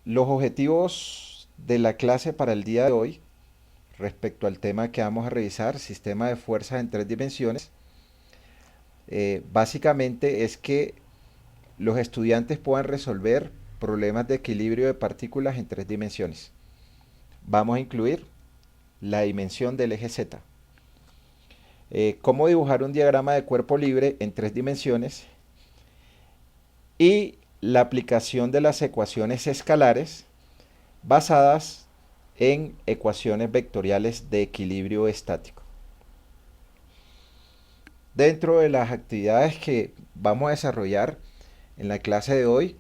Los objetivos de la clase para el día de hoy, respecto al tema que vamos a revisar, sistema de fuerzas en tres dimensiones, básicamente es que los estudiantes puedan resolver problemas de equilibrio de partículas en tres dimensiones. Vamos a incluir la dimensión del eje Z. Cómo dibujar un diagrama de cuerpo libre en tres dimensiones y la aplicación de las ecuaciones escalares basadas en ecuaciones vectoriales de equilibrio estático. Dentro de las actividades que vamos a desarrollar en la clase de hoy,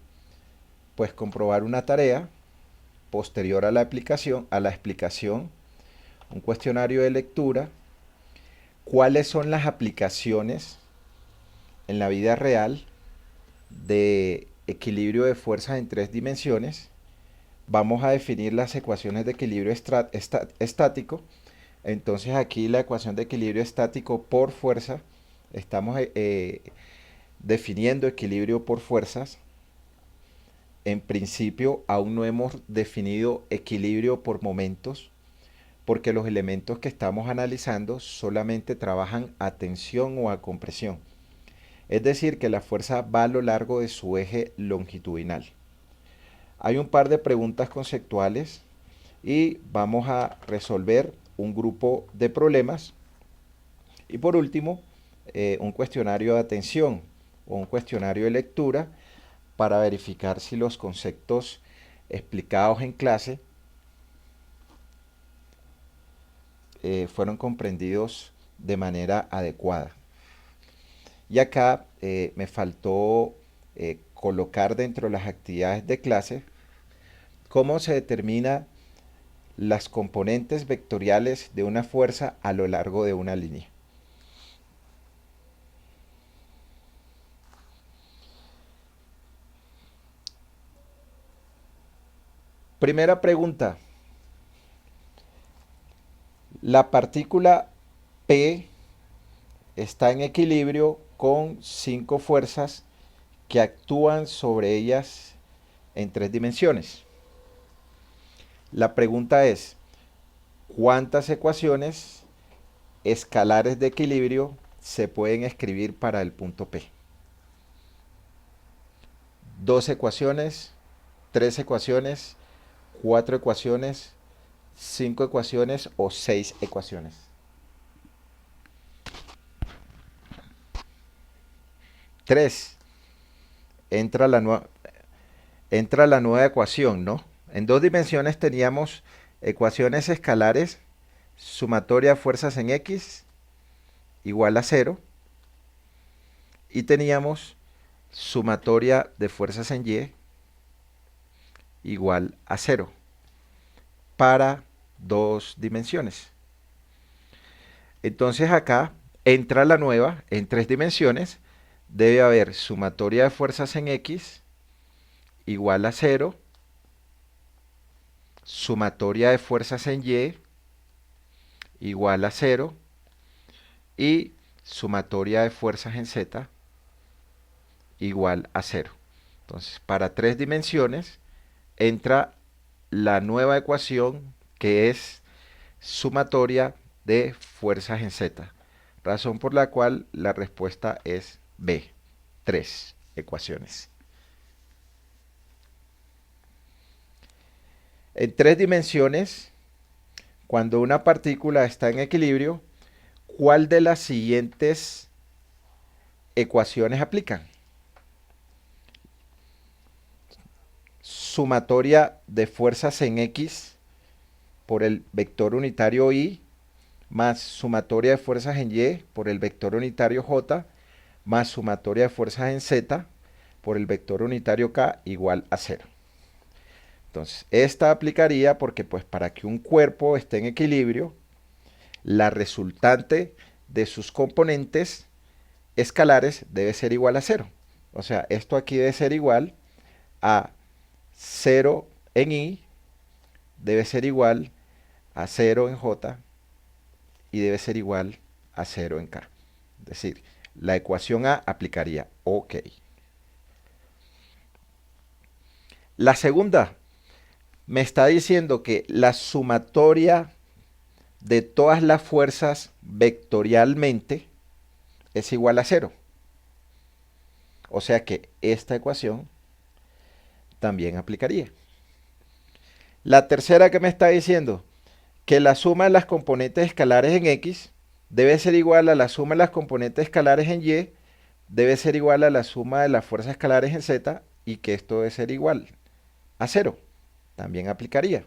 pues comprobar una tarea posterior a la explicación, un cuestionario de lectura, cuáles son las aplicaciones en la vida real de equilibrio de fuerzas en tres dimensiones. Vamos a definir las ecuaciones de equilibrio estático. Entonces aquí la ecuación de equilibrio estático por fuerza, estamos definiendo equilibrio por fuerzas. En principio aún no hemos definido equilibrio por momentos, porque los elementos que estamos analizando solamente trabajan a tensión o a compresión. Es decir, que la fuerza va a lo largo de su eje longitudinal. Hay un par de preguntas conceptuales y vamos a resolver un grupo de problemas. Y por último, un cuestionario de atención o un cuestionario de lectura para verificar si los conceptos explicados en clase fueron comprendidos de manera adecuada. Y acá me faltó colocar dentro de las actividades de clase cómo se determina las componentes vectoriales de una fuerza a lo largo de una línea. Primera pregunta. La partícula P está en equilibrio con 5 fuerzas que actúan sobre ellas en tres dimensiones. La pregunta es, ¿cuántas ecuaciones escalares de equilibrio se pueden escribir para el punto P? ¿Dos ecuaciones? ¿Tres ecuaciones? ¿Cuatro ecuaciones? ¿Cinco ecuaciones o 6 ecuaciones? Tres. Entra entra la nueva ecuación, ¿no? En dos dimensiones teníamos ecuaciones escalares, sumatoria de fuerzas en X igual a 0, y teníamos sumatoria de fuerzas en Y igual a 0 para dos dimensiones. Entonces acá entra la nueva en tres dimensiones. Debe haber sumatoria de fuerzas en X igual a 0, sumatoria de fuerzas en Y igual a 0 y sumatoria de fuerzas en Z igual a 0. Entonces, para tres dimensiones entra la nueva ecuación que es sumatoria de fuerzas en Z, razón por la cual la respuesta es B, 3 ecuaciones. En tres dimensiones, cuando una partícula está en equilibrio, ¿cuál de las siguientes ecuaciones aplican? Sumatoria de fuerzas en X por el vector unitario Y más sumatoria de fuerzas en Y por el vector unitario J más sumatoria de fuerzas en Z por el vector unitario K igual a 0. Entonces, esta aplicaría porque pues para que un cuerpo esté en equilibrio, la resultante de sus componentes escalares debe ser igual a 0. O sea, esto aquí debe ser igual a 0 en I, debe ser igual a 0 en J y debe ser igual a 0 en K. Es decir, la ecuación A aplicaría OK. La segunda, me está diciendo que la sumatoria de todas las fuerzas vectorialmente es igual a cero. O sea que esta ecuación también aplicaría. La tercera que me está diciendo que la suma de las componentes escalares en X debe ser igual a la suma de las componentes escalares en Y, debe ser igual a la suma de las fuerzas escalares en Z y que esto debe ser igual a cero. También aplicaría.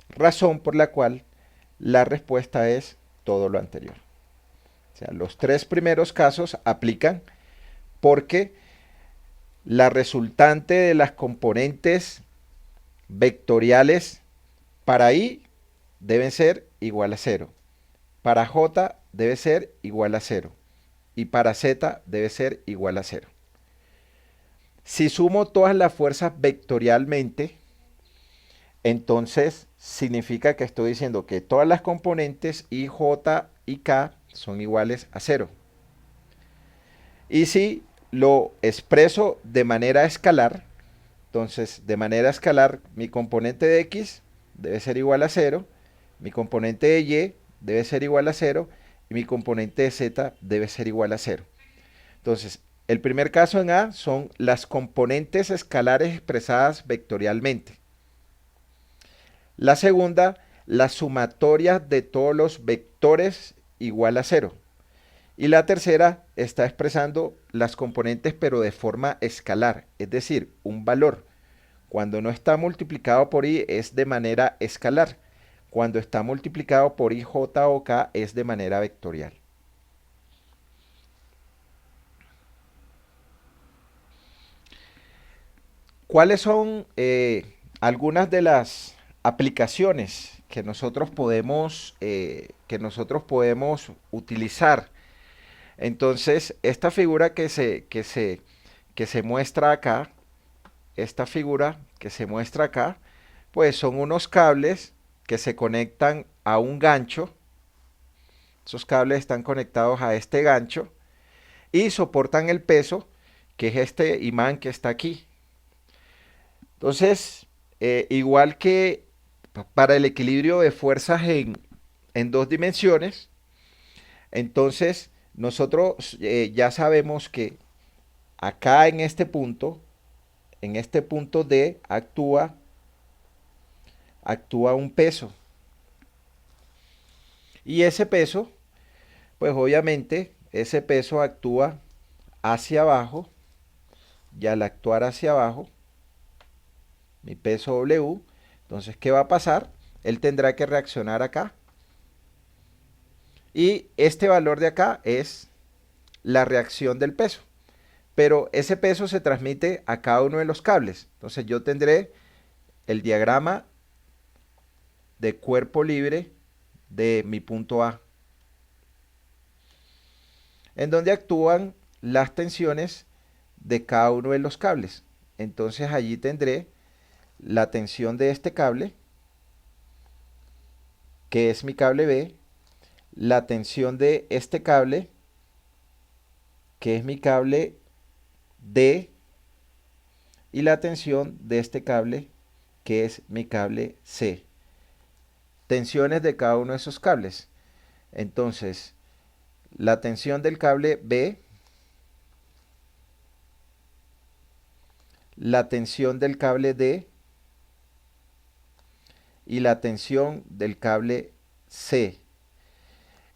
Razón por la cual la respuesta es todo lo anterior. O sea, los tres primeros casos aplican porque la resultante de las componentes vectoriales para I deben ser igual a cero. Para J debe ser igual a cero. Y para Z debe ser igual a cero. Si sumo todas las fuerzas vectorialmente, entonces significa que estoy diciendo que todas las componentes I, J y K son iguales a cero. Y si lo expreso de manera escalar, entonces de manera escalar mi componente de X debe ser igual a cero, mi componente de Y debe ser igual a cero y mi componente de Z debe ser igual a cero. Entonces, el primer caso en A son las componentes escalares expresadas vectorialmente. La segunda, la sumatoria de todos los vectores igual a cero. Y la tercera está expresando las componentes pero de forma escalar, es decir, un valor. Cuando no está multiplicado por I es de manera escalar. Cuando está multiplicado por I, J o K es de manera vectorial. ¿Cuáles son algunas de las aplicaciones que nosotros podemos utilizar? Entonces, esta figura que se muestra acá, esta figura que se muestra acá, pues son unos cables que se conectan a un gancho. Esos cables están conectados a este gancho y soportan el peso, que es este imán que está aquí. Entonces, igual que para el equilibrio de fuerzas en dos dimensiones, entonces nosotros ya sabemos que acá en este punto D, actúa un peso. Y ese peso, pues obviamente, ese peso actúa hacia abajo, y al actuar hacia abajo, mi peso W, entonces, ¿qué va a pasar? Él tendrá que reaccionar acá. Y este valor de acá es la reacción del peso. Pero ese peso se transmite a cada uno de los cables. Entonces yo tendré el diagrama de cuerpo libre de mi punto A, en donde actúan las tensiones de cada uno de los cables. Entonces allí tendré la tensión de este cable, que es mi cable B, la tensión de este cable, que es mi cable D, y la tensión de este cable, que es mi cable C. Tensiones de cada uno de esos cables. Entonces, la tensión del cable B, la tensión del cable D y la tensión del cable C.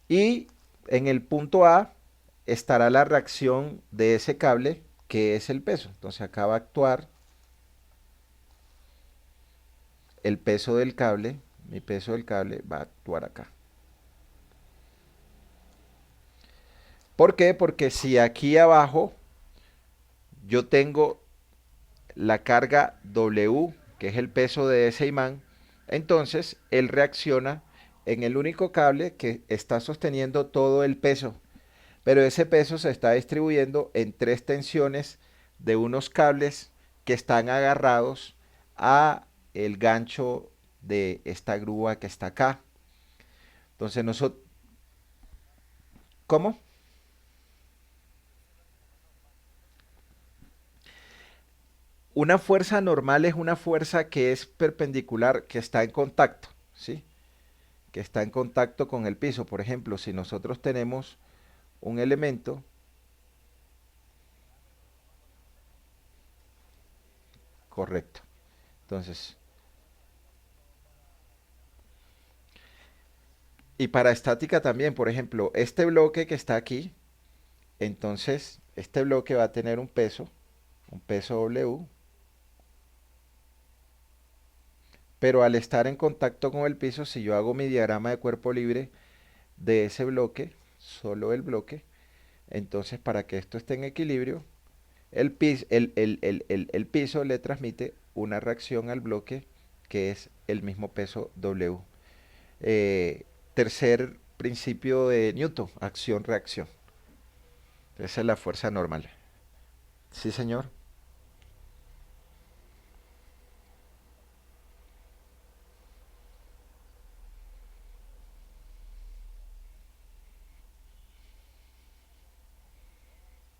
Y en el punto A estará la reacción de ese cable, que es el peso. Entonces acá va a actuar el peso del cable, mi peso del cable va a actuar acá. ¿Por qué? Porque si aquí abajo yo tengo la carga W, que es el peso de ese imán, entonces él reacciona en el único cable que está sosteniendo todo el peso. Pero ese peso se está distribuyendo en tres tensiones de unos cables que están agarrados a el gancho de esta grúa que está acá. Entonces nosotros, ¿cómo? Una fuerza normal es una fuerza que es perpendicular, que está en contacto, ¿sí? Que está en contacto con el piso. Por ejemplo, si nosotros tenemos un elemento, correcto. Entonces, y para estática también, por ejemplo, este bloque que está aquí, entonces este bloque va a tener un peso W, pero al estar en contacto con el piso, si yo hago mi diagrama de cuerpo libre de ese bloque, solo el bloque, entonces para que esto esté en equilibrio, el piso le transmite una reacción al bloque que es el mismo peso W. Tercer principio de Newton, acción-reacción. Esa es la fuerza normal. Sí, señor.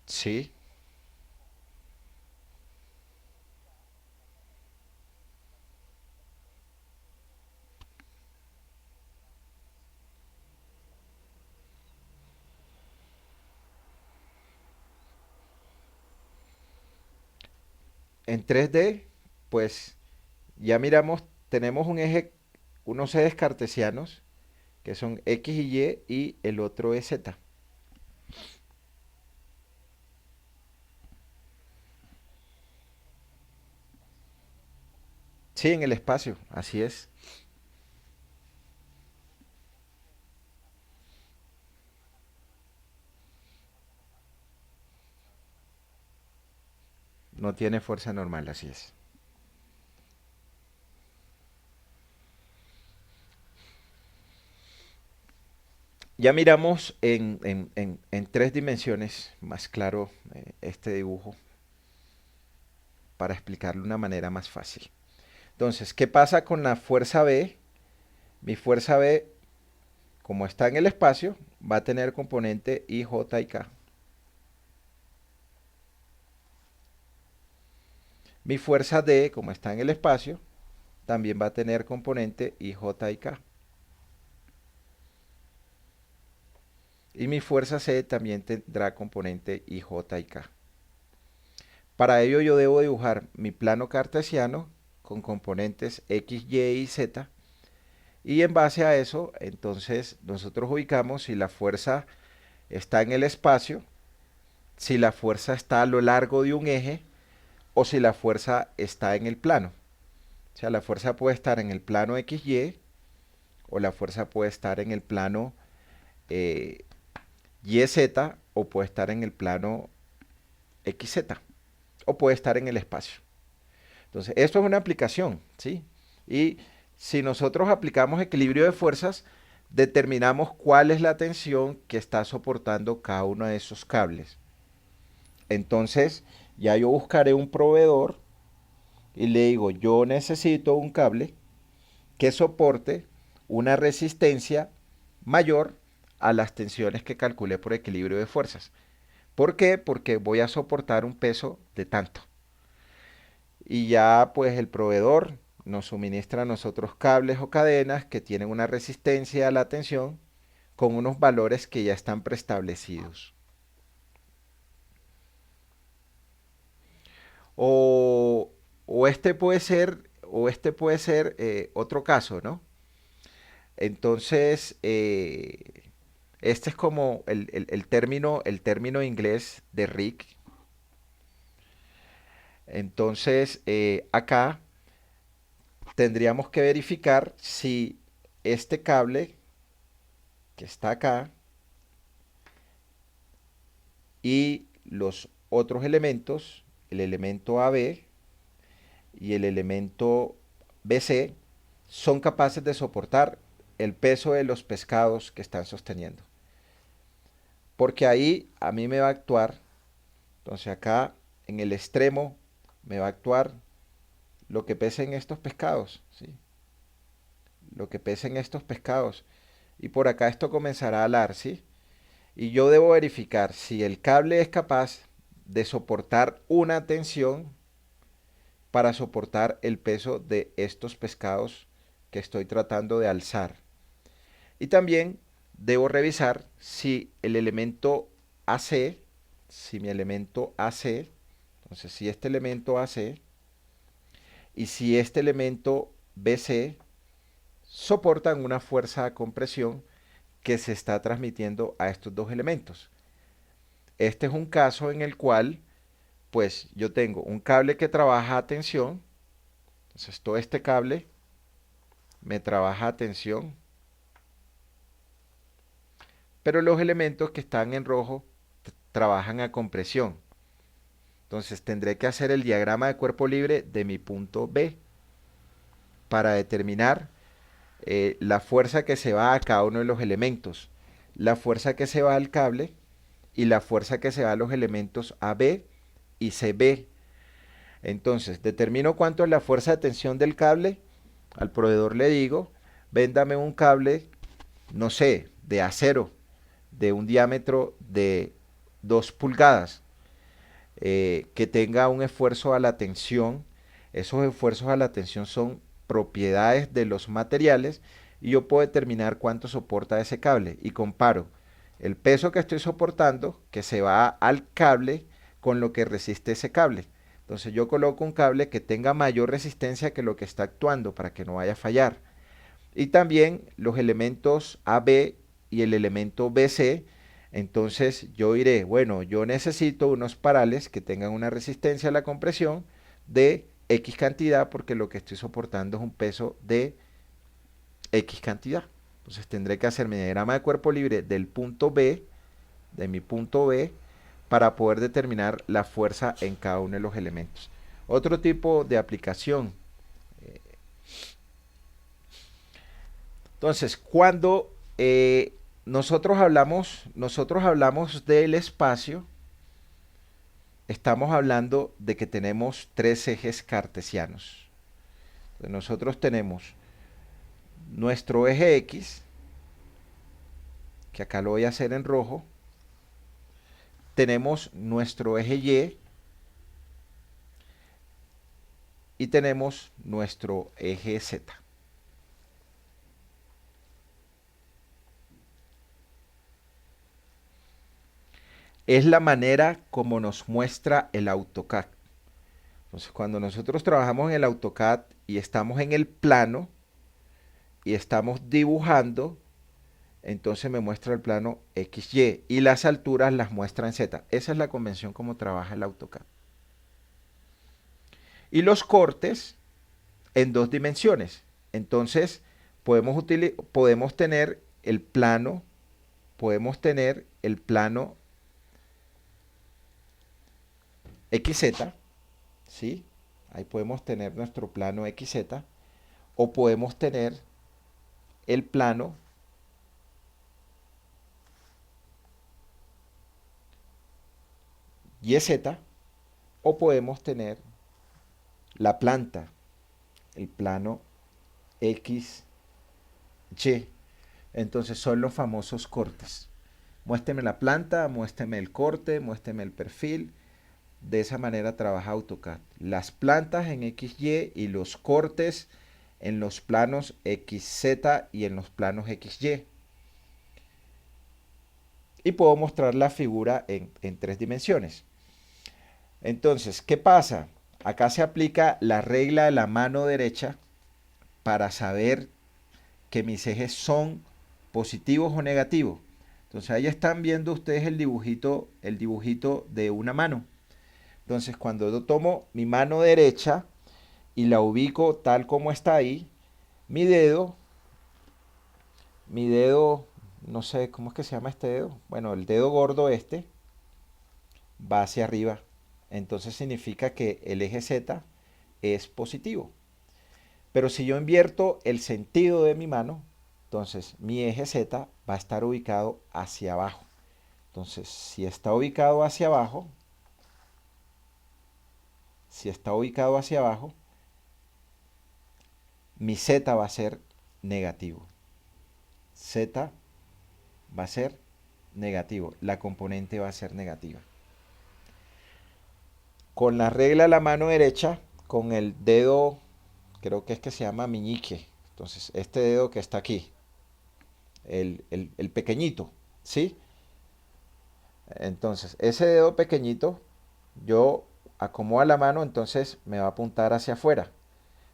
Sí. En 3D, pues ya miramos, tenemos un eje, unos ejes cartesianos, que son X y el otro es Z. Sí, en el espacio, así es. No tiene fuerza normal, así es. Ya miramos en tres dimensiones, más claro, este dibujo, para explicarlo de una manera más fácil. Entonces, ¿qué pasa con la fuerza B? Mi fuerza B, como está en el espacio, va a tener componente I, J y K. Mi fuerza D, como está en el espacio, también va a tener componente I, J y K. Y mi fuerza C también tendrá componente I, J y K. Para ello yo debo dibujar mi plano cartesiano con componentes X, Y y Z. Y en base a eso, entonces nosotros ubicamos si la fuerza está en el espacio, si la fuerza está a lo largo de un eje o si la fuerza está en el plano. O sea, la fuerza puede estar en el plano XY o la fuerza puede estar en el plano eh, YZ o puede estar en el plano XZ o puede estar en el espacio. Entonces, esto es una aplicación, ¿sí? Y si nosotros aplicamos equilibrio de fuerzas, determinamos cuál es la tensión que está soportando cada uno de esos cables. Entonces, ya yo buscaré un proveedor y le digo, yo necesito un cable que soporte una resistencia mayor a las tensiones que calculé por equilibrio de fuerzas. ¿Por qué? Porque voy a soportar un peso de tanto. Y ya pues el proveedor nos suministra a nosotros cables o cadenas que tienen una resistencia a la tensión con unos valores que ya están preestablecidos. O, o este puede ser otro caso, ¿no? Entonces, este es como el término inglés de Rick. Entonces, acá tendríamos que verificar si este cable que está acá y los otros elementos, el elemento AB y el elemento BC, son capaces de soportar el peso de los pescados que están sosteniendo. Porque ahí a mí me va a actuar, entonces acá en el extremo me va a actuar lo que pesen estos pescados, ¿sí? Lo que pesen estos pescados. Y por acá esto comenzará a alar, ¿sí? Y yo debo verificar si el cable es capaz de soportar una tensión para soportar el peso de estos pescados que estoy tratando de alzar. Y también debo revisar si el elemento AC, si mi elemento AC, entonces si este elemento AC y si este elemento BC soportan una fuerza de compresión que se está transmitiendo a estos dos elementos. Este es un caso en el cual, pues yo tengo un cable que trabaja a tensión, entonces todo este cable me trabaja a tensión, pero los elementos que están en rojo trabajan a compresión. Entonces tendré que hacer el diagrama de cuerpo libre de mi punto B para determinar la fuerza que se va a cada uno de los elementos, la fuerza que se va al cable y la fuerza que se va a los elementos AB y CB. Entonces, determino cuánto es la fuerza de tensión del cable. Al proveedor le digo, véndame un cable, no sé, de acero, de un diámetro de 2 pulgadas, que tenga un esfuerzo a la tensión. Esos esfuerzos a la tensión son propiedades de los materiales y yo puedo determinar cuánto soporta ese cable y comparo el peso que estoy soportando, que se va al cable, con lo que resiste ese cable. Entonces yo coloco un cable que tenga mayor resistencia que lo que está actuando para que no vaya a fallar. Y también los elementos AB y el elemento BC. Entonces yo diré, bueno, yo necesito unos parales que tengan una resistencia a la compresión de X cantidad porque lo que estoy soportando es un peso de X cantidad. Entonces tendré que hacer mi diagrama de cuerpo libre del punto B, de mi punto B, para poder determinar la fuerza en cada uno de los elementos. Otro tipo de aplicación. Entonces, cuando nosotros hablamos del espacio, estamos hablando de que tenemos tres ejes cartesianos. Entonces, nosotros tenemos nuestro eje X, que acá lo voy a hacer en rojo. Tenemos nuestro eje Y y tenemos nuestro eje Z. Es la manera como nos muestra el AutoCAD. Entonces, cuando nosotros trabajamos en el AutoCAD y estamos en el plano y estamos dibujando, entonces me muestra el plano XY y las alturas las muestra en Z. Esa es la convención como trabaja el AutoCAD. Y los cortes en dos dimensiones. Entonces, podemos tener el plano, XZ, ¿sí? Ahí podemos tener nuestro plano XZ, o podemos tener el plano YZ, o podemos tener la planta, el plano XY. Entonces son los famosos cortes. Muéstreme la planta, muéstreme el corte, muéstreme el perfil. De esa manera trabaja AutoCAD. Las plantas en XY y los cortes en los planos XZ y en los planos XY. Y puedo mostrar la figura en tres dimensiones. Entonces, ¿qué pasa? Acá se aplica la regla de la mano derecha para saber que mis ejes son positivos o negativos. Entonces ahí están viendo ustedes el dibujito de una mano. Entonces cuando yo tomo mi mano derecha y la ubico tal como está ahí, mi dedo, no sé cómo es que se llama este dedo, bueno, el dedo gordo este va hacia arriba. Entonces significa que el eje Z es positivo. Pero si yo invierto el sentido de mi mano, entonces mi eje Z va a estar ubicado hacia abajo. Entonces, si está ubicado hacia abajo, mi Z va a ser negativo. Z va a ser negativo. La componente va a ser negativa. Con la regla de la mano derecha, con el dedo, creo que es que se llama meñique. Entonces, este dedo que está aquí, el pequeñito, ¿sí? Entonces, ese dedo pequeñito, yo acomodo la mano, entonces me va a apuntar hacia afuera.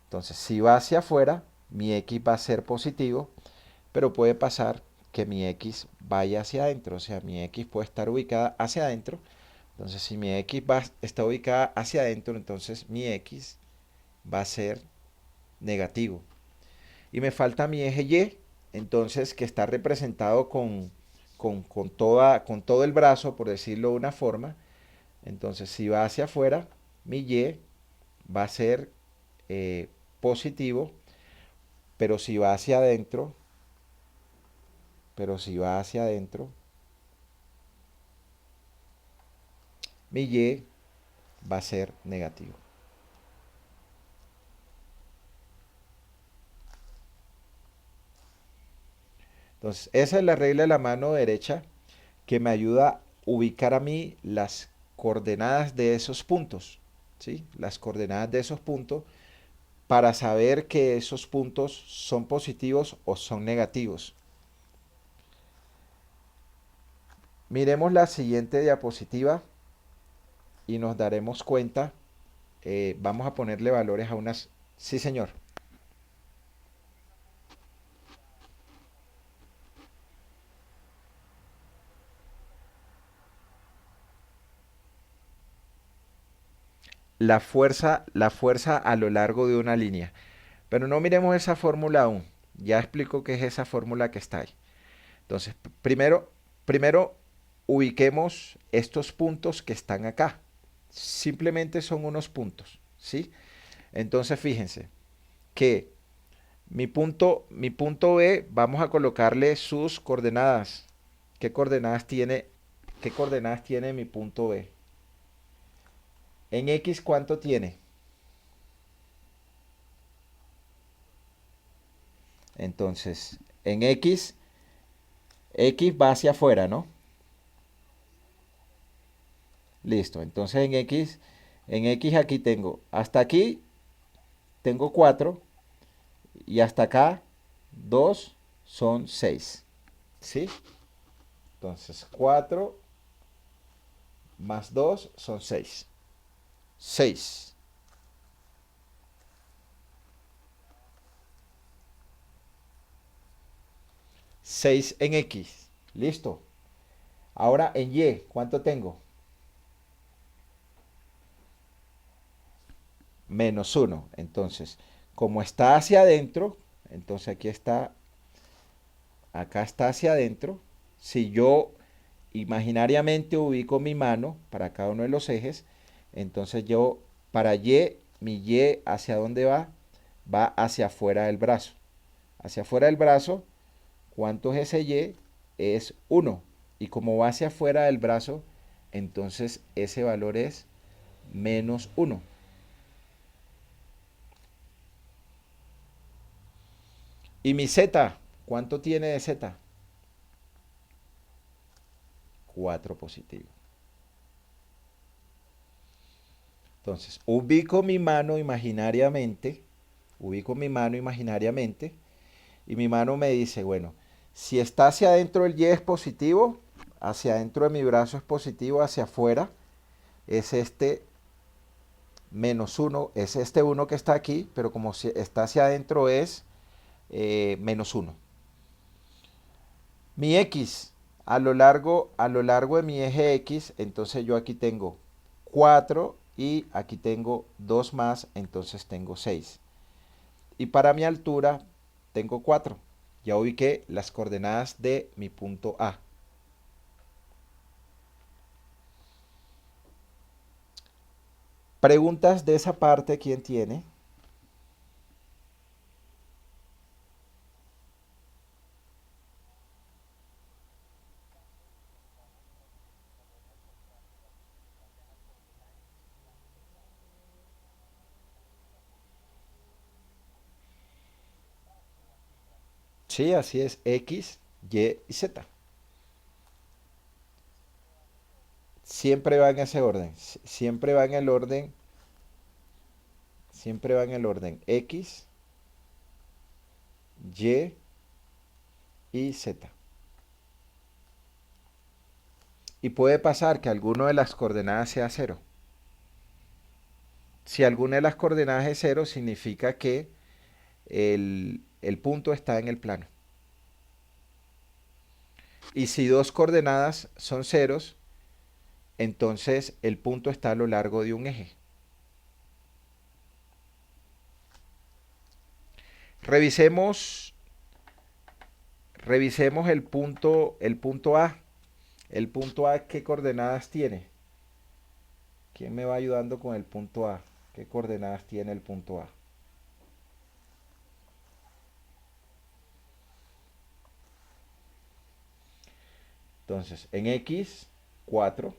Entonces, si va hacia afuera, mi X va a ser positivo, pero puede pasar que mi X vaya hacia adentro, o sea, mi X puede estar ubicada hacia adentro. Entonces, si mi X está ubicada hacia adentro, entonces mi X va a ser negativo. Y me falta mi eje Y, entonces que está representado con todo el brazo, por decirlo de una forma. Entonces, si va hacia afuera, mi Y va a ser positivo, pero si va hacia adentro, pero si va hacia adentro, mi Y va a ser negativo. Entonces, esa es la regla de la mano derecha que me ayuda a ubicar a mí las coordenadas de esos puntos, ¿sí? Las coordenadas de esos puntos para saber que esos puntos son positivos o son negativos. Miremos la siguiente diapositiva y nos daremos cuenta. Vamos a ponerle valores a unas... Sí, señor. La fuerza a lo largo de una línea. Pero no miremos esa fórmula aún. Ya explico qué es esa fórmula que está ahí. Entonces, primero ubiquemos estos puntos que están acá. Simplemente son unos puntos, ¿sí? Entonces, fíjense que mi punto B, vamos a colocarle sus coordenadas. ¿Qué coordenadas tiene, qué coordenadas tiene mi punto B? En X, ¿cuánto tiene? Entonces, en X, X va hacia afuera, ¿no? Listo. Entonces en X aquí tengo, hasta aquí tengo 4 y hasta acá 2 son 6. ¿Sí? Entonces 4 más 2 son 6. 6. 6 en X. Listo. Ahora en Y, ¿cuánto tengo? Menos 1. Entonces, como está hacia adentro, entonces aquí está, acá está hacia adentro. Si yo imaginariamente ubico mi mano para cada uno de los ejes, entonces yo para Y, mi Y hacia dónde va? Va hacia afuera del brazo. Hacia afuera del brazo, ¿cuánto es ese Y? Es 1. Y como va hacia afuera del brazo, entonces ese valor es menos 1. Y mi Z, ¿cuánto tiene de Z? 4 positivo. Entonces, ubico mi mano imaginariamente y mi mano me dice, bueno, si está hacia adentro el Y es positivo, hacia adentro de mi brazo es positivo, hacia afuera es este menos 1, es este 1 que está aquí, pero como si está hacia adentro es menos 1. Mi X, a lo largo de mi eje X, entonces yo aquí tengo 4 y aquí tengo 2 más, entonces tengo 6. Y para mi altura tengo 4. Ya ubiqué las coordenadas de mi punto A. Preguntas de esa parte, ¿quién tiene? Sí, así es, X, Y y Z. Siempre va en ese orden, siempre va en el orden, siempre va en el orden X, Y y Z. Y puede pasar que alguno de las coordenadas sea cero. Si alguna de las coordenadas es cero, significa que el punto está en el plano. Y si dos coordenadas son ceros, entonces el punto está a lo largo de un eje. Revisemos, revisemos el punto A. El punto A, ¿qué coordenadas tiene? ¿Quién me va ayudando con el punto A? ¿Qué coordenadas tiene el punto A? Entonces, en X, 4.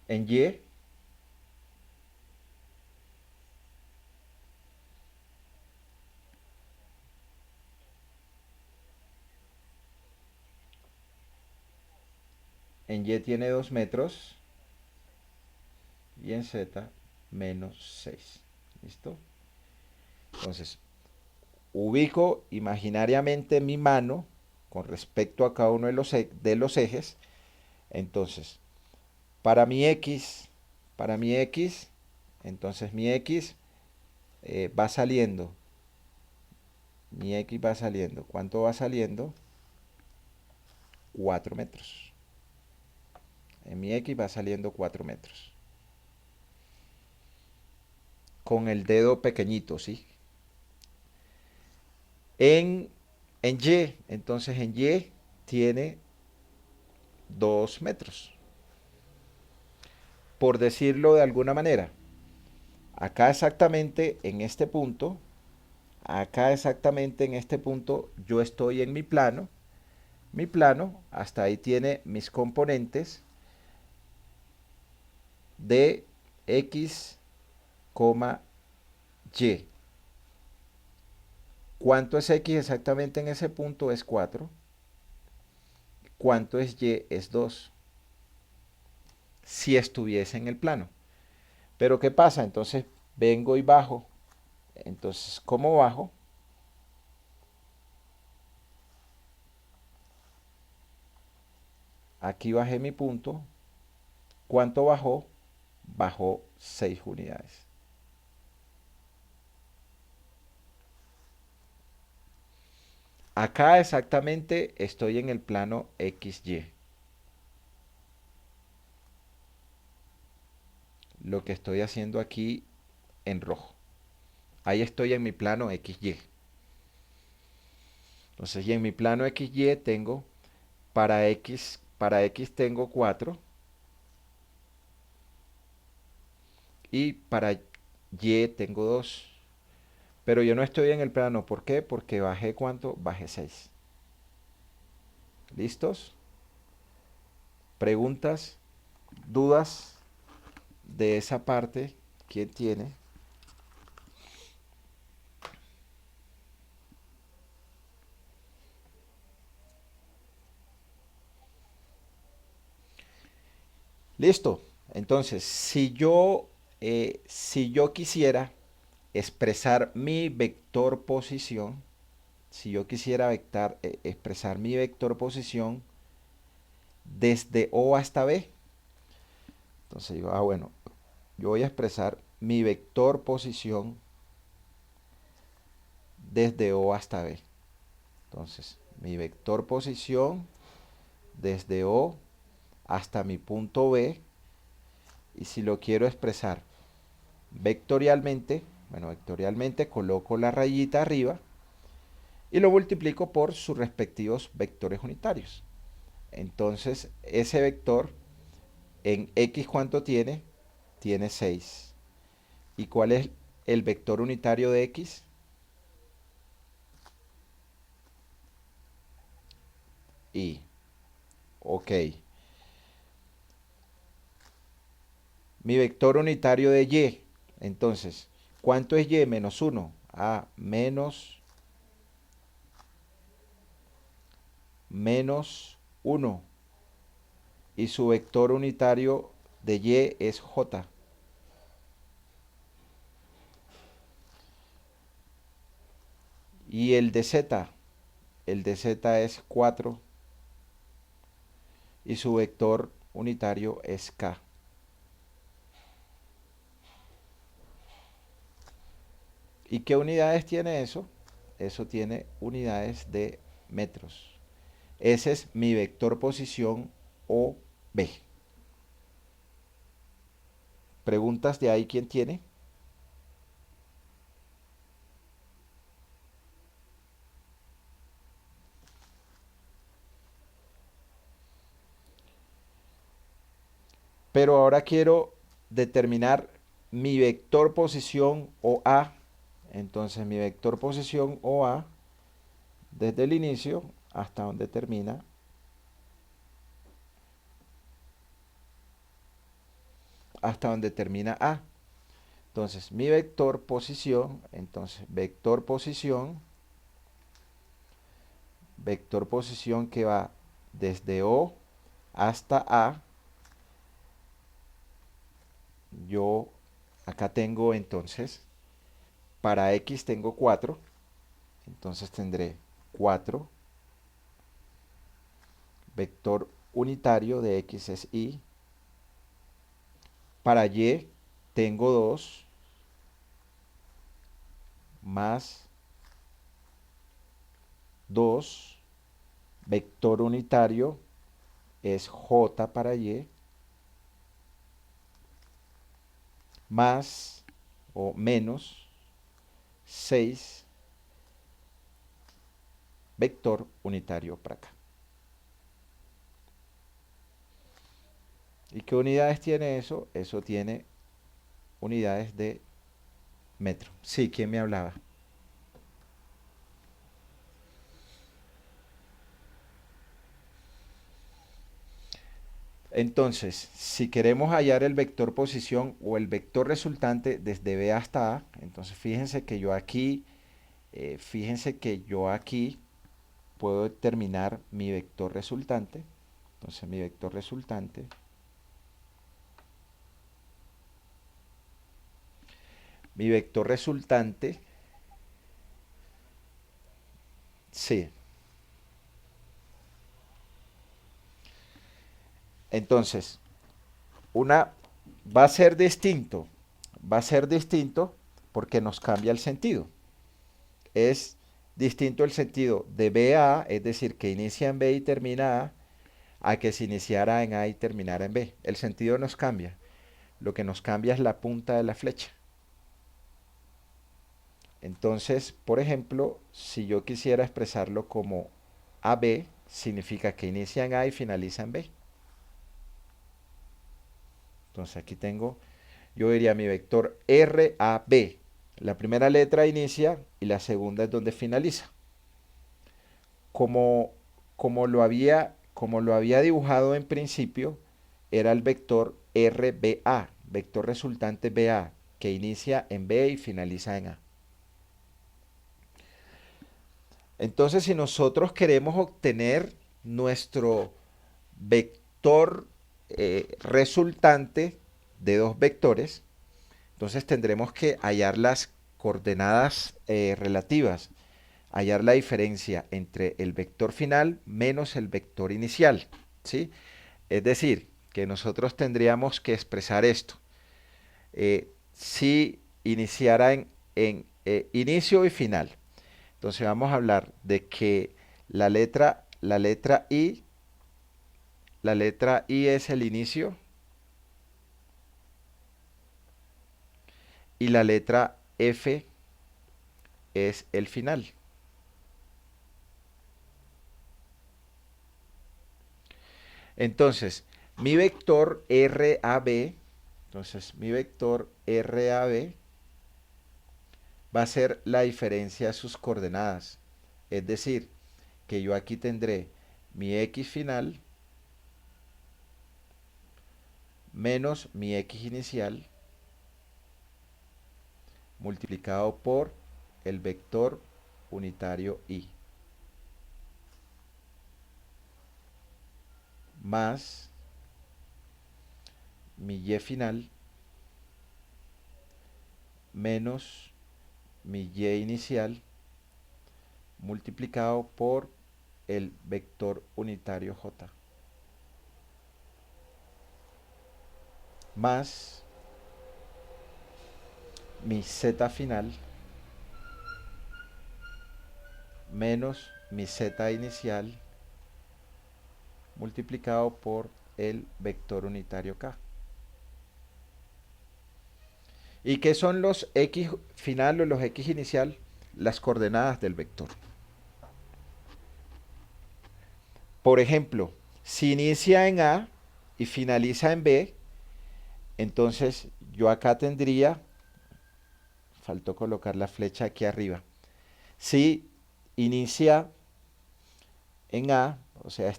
En Y, tiene 2 metros. Y en Z, menos 6. ¿Listo? Entonces, ubico imaginariamente mi mano con respecto a cada uno de los ejes. Entonces, para mi X, entonces mi X va saliendo. Mi X va saliendo. ¿Cuánto va saliendo? 4 metros. En mi X va saliendo 4 metros. Con el dedo pequeñito, ¿sí? En, en Y, entonces en Y tiene 2 metros. Por decirlo de alguna manera, acá exactamente en este punto, yo estoy en mi plano. Mi plano hasta ahí tiene mis componentes de X, Y. ¿Cuánto es X exactamente en ese punto? Es 4. ¿Cuánto es Y? Es 2. Si estuviese en el plano. Pero ¿qué pasa? Entonces vengo y bajo. Entonces, ¿cómo bajo? Aquí bajé mi punto. ¿Cuánto bajó? Bajó 6 unidades. Acá exactamente estoy en el plano XY. Lo que estoy haciendo aquí en rojo. Ahí estoy en mi plano XY. Entonces, y en mi plano XY tengo, para X tengo 4 y para Y tengo 2. Pero yo no estoy en el plano. ¿Por qué? Porque bajé ¿cuánto? Bajé 6. ¿Listos? ¿Preguntas? ¿Dudas de esa parte? ¿Quién tiene? Listo. Entonces, si yo quisiera expresar mi vector posición, si yo quisiera expresar mi vector posición desde O hasta B, entonces digo, bueno, yo voy a expresar mi vector posición desde O hasta B. Entonces, mi vector posición desde O hasta mi punto B, y si lo quiero expresar vectorialmente, bueno, vectorialmente coloco la rayita arriba y lo multiplico por sus respectivos vectores unitarios. Entonces, ese vector en X, ¿cuánto tiene? Tiene 6. ¿Y cuál es el vector unitario de X? Y. Ok. Mi vector unitario de Y. Entonces, ¿cuánto es Y? Menos 1. Ah, menos 1. Y su vector unitario de Y es J. Y el de z es 4 y su vector unitario es k. ¿Y qué unidades tiene eso? Eso tiene unidades de metros. Ese es mi vector posición o b. ¿Preguntas de ahí quién tiene? Pero ahora quiero determinar mi vector posición o a. Entonces mi vector posición o a desde el inicio hasta donde termina. Hasta donde termina a. Entonces mi vector posición, vector posición que va desde O hasta A. Yo acá tengo entonces, para X tengo 4, entonces tendré 4, vector unitario de X es Y. Para Y tengo 2 más 2, vector unitario es J para Y, más o menos 6, vector unitario para acá. ¿Y qué unidades tiene eso? Eso tiene unidades de metro. Sí, ¿quién me hablaba? Entonces, si queremos hallar el vector posición o el vector resultante desde B hasta A, entonces fíjense que yo aquí puedo determinar mi vector resultante. Entonces mi vector resultante, sí. Entonces, una va a ser distinto porque nos cambia el sentido. Es distinto el sentido de B a A, es decir, que inicia en B y termina a que se iniciara en A y terminara en B. El sentido nos cambia. Lo que nos cambia es la punta de la flecha. Entonces, por ejemplo, si yo quisiera expresarlo como AB, significa que inicia en A y finaliza en B. Entonces aquí tengo, yo diría mi vector RAB. La primera letra inicia y la segunda es donde finaliza. Como, como lo había dibujado en principio, era el vector RBA, vector resultante BA, que inicia en B y finaliza en A. Entonces, si nosotros queremos obtener nuestro vector resultante de dos vectores, entonces tendremos que hallar las coordenadas relativas, hallar la diferencia entre el vector final menos el vector inicial, ¿sí? Es decir, que nosotros tendríamos que expresar esto. Si iniciara en inicio y final, entonces vamos a hablar de que la letra I es el inicio y la letra F es el final. Entonces, mi vector RAB, mi vector RAB va a ser la diferencia de sus coordenadas. Es decir, que yo aquí tendré mi X final menos mi X inicial multiplicado por el vector unitario Y más mi Y final menos mi Y inicial multiplicado por el vector unitario j, más mi z final menos mi z inicial multiplicado por el vector unitario k. ¿Y qué son los x final o los x inicial? Las coordenadas del vector. Por ejemplo, si inicia en A y finaliza en B, entonces yo acá tendría, faltó colocar la flecha aquí arriba. Si inicia en A, o sea,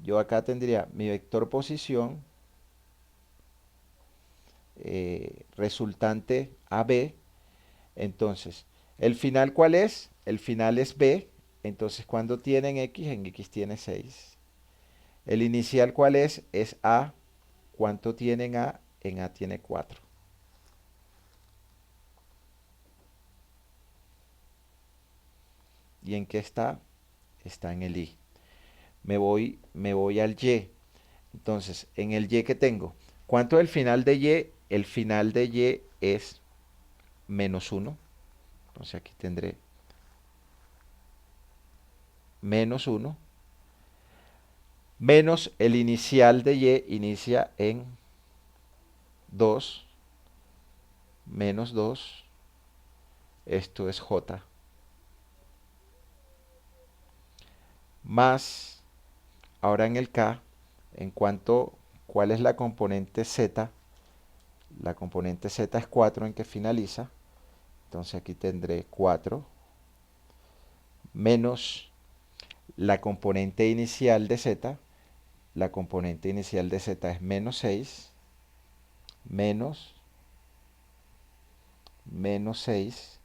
yo acá tendría mi vector posición resultante AB. Entonces, ¿el final cuál es? El final es B. Entonces, cuando tienen X, en X tiene 6. ¿El inicial cuál es? Es A. ¿Cuánto tiene en A? En A tiene 4. ¿Y en qué está? Está en el I. Me voy al Y. Entonces, en el Y que tengo, ¿cuánto es el final de Y? El final de Y es menos 1. Entonces aquí tendré menos 1. Menos el inicial de Y, inicia en 2. Menos 2. Esto es J. Más, ahora en el K, ¿cuál es la componente Z? La componente Z es 4 en que finaliza. Entonces aquí tendré 4 menos la componente inicial de Z. La componente inicial de Z es menos 6 menos 6.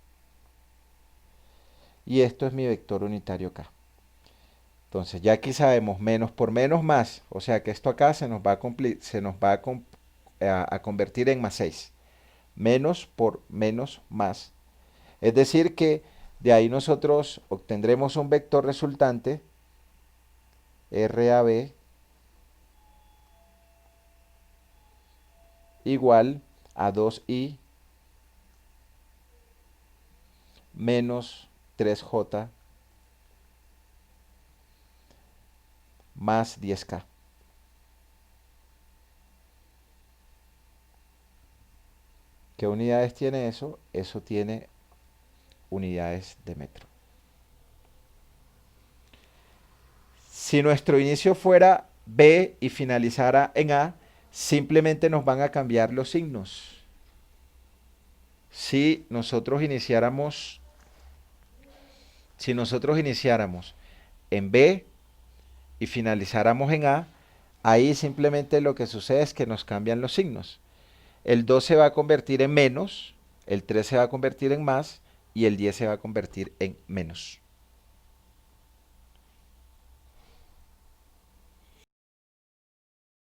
Y esto es mi vector unitario K. Entonces ya aquí sabemos menos por menos más. O sea que esto acá se nos va a convertir en más 6. Menos por menos más. Es decir que de ahí nosotros obtendremos un vector resultante RAB igual a 2i menos 3j más 10k. ¿Qué unidades tiene eso? Eso tiene unidades de metro. Si nuestro inicio fuera B y finalizara en A, simplemente nos van a cambiar los signos. Si nosotros iniciáramos en B y finalizáramos en A, ahí simplemente lo que sucede es que nos cambian los signos. El 2 se va a convertir en menos, el 3 se va a convertir en más y el 10 se va a convertir en menos.